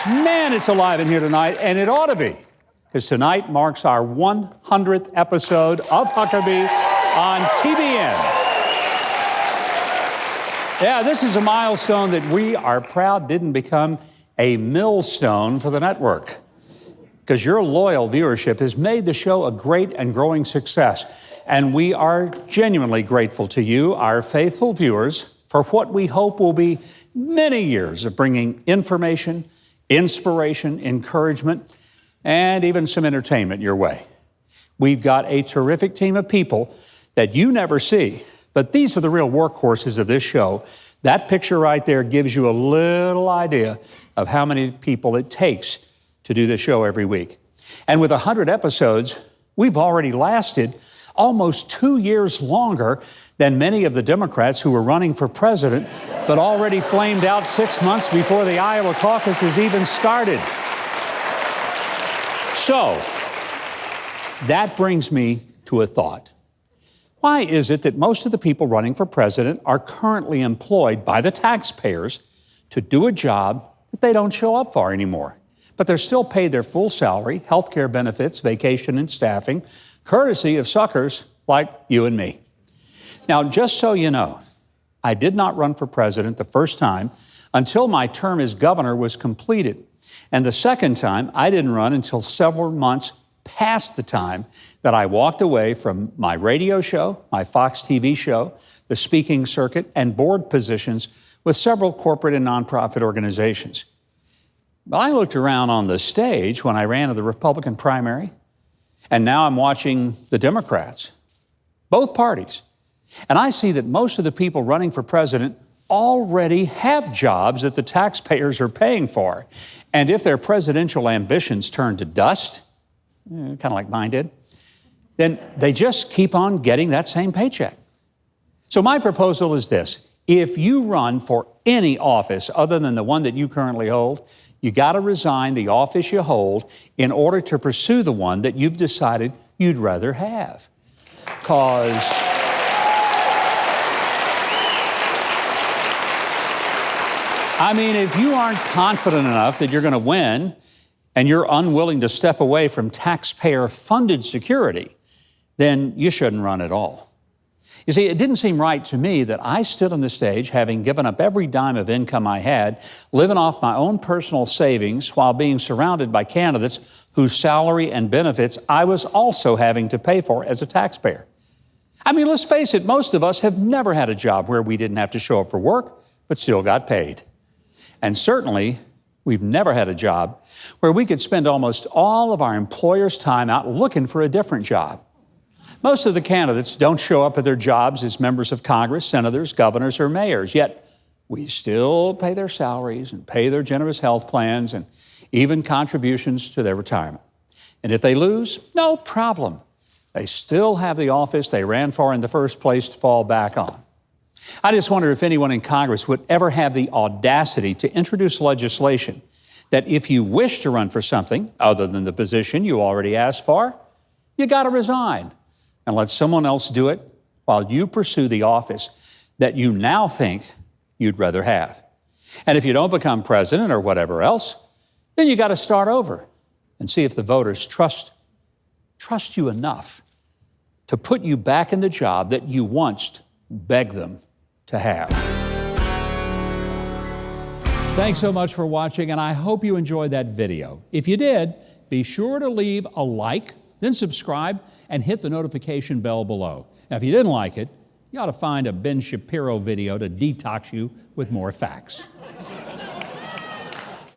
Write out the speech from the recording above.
Man, it's alive in here tonight, and it ought to be, because tonight marks our 100th episode of Huckabee on TBN. Yeah, this is a milestone that we are proud didn't become a millstone for the network, because your loyal viewership has made the show a great and growing success. And we are genuinely grateful to you, our faithful viewers, for what we hope will be many years of bringing information, inspiration, encouragement, and even some entertainment your way. We've got a terrific team of people that you never see, but these are the real workhorses of this show. That picture right there gives you a little idea of how many people it takes to do this show every week. And with 100 episodes, we've already lasted almost 2 years longer than many of the Democrats who were running for president, but already flamed out 6 months before the Iowa caucuses even started. So, that brings me to a thought. Why is it that most of the people running for president are currently employed by the taxpayers to do a job that they don't show up for anymore, but they're still paid their full salary, health care benefits, vacation and staffing, courtesy of suckers like you and me? Now, just so you know, I did not run for president the first time until my term as governor was completed. And the second time, I didn't run until several months past the time that I walked away from my radio show, my Fox TV show, the speaking circuit, and board positions with several corporate and nonprofit organizations. But I looked around on the stage when I ran in the Republican primary, and now I'm watching the Democrats, both parties. And I see that most of the people running for president already have jobs that the taxpayers are paying for. And if their presidential ambitions turn to dust, kind of like mine did, then they just keep on getting that same paycheck. So my proposal is this. If you run for any office other than the one that you currently hold, you got to resign the office you hold in order to pursue the one that you've decided you'd rather have. Because I mean, if you aren't confident enough that you're going to win and you're unwilling to step away from taxpayer-funded security, then you shouldn't run at all. You see, it didn't seem right to me that I stood on the stage, having given up every dime of income I had, living off my own personal savings while being surrounded by candidates whose salary and benefits I was also having to pay for as a taxpayer. I mean, let's face it, most of us have never had a job where we didn't have to show up for work, but still got paid. And certainly, we've never had a job where we could spend almost all of our employer's time out looking for a different job. Most of the candidates don't show up at their jobs as members of Congress, senators, governors, or mayors, yet we still pay their salaries and pay their generous health plans and even contributions to their retirement. And if they lose, no problem. They still have the office they ran for in the first place to fall back on. I just wonder if anyone in Congress would ever have the audacity to introduce legislation that if you wish to run for something other than the position you already asked for, you got to resign and let someone else do it while you pursue the office that you now think you'd rather have. And if you don't become president or whatever else, then you got to start over and see if the voters trust you enough to put you back in the job that you once begged them to have. Thanks so much for watching, and I hope you enjoyed that video. If you did, be sure to leave a like, then subscribe, and hit the notification bell below. Now, if you didn't like it, you ought to find a Ben Shapiro video to detox you with more facts.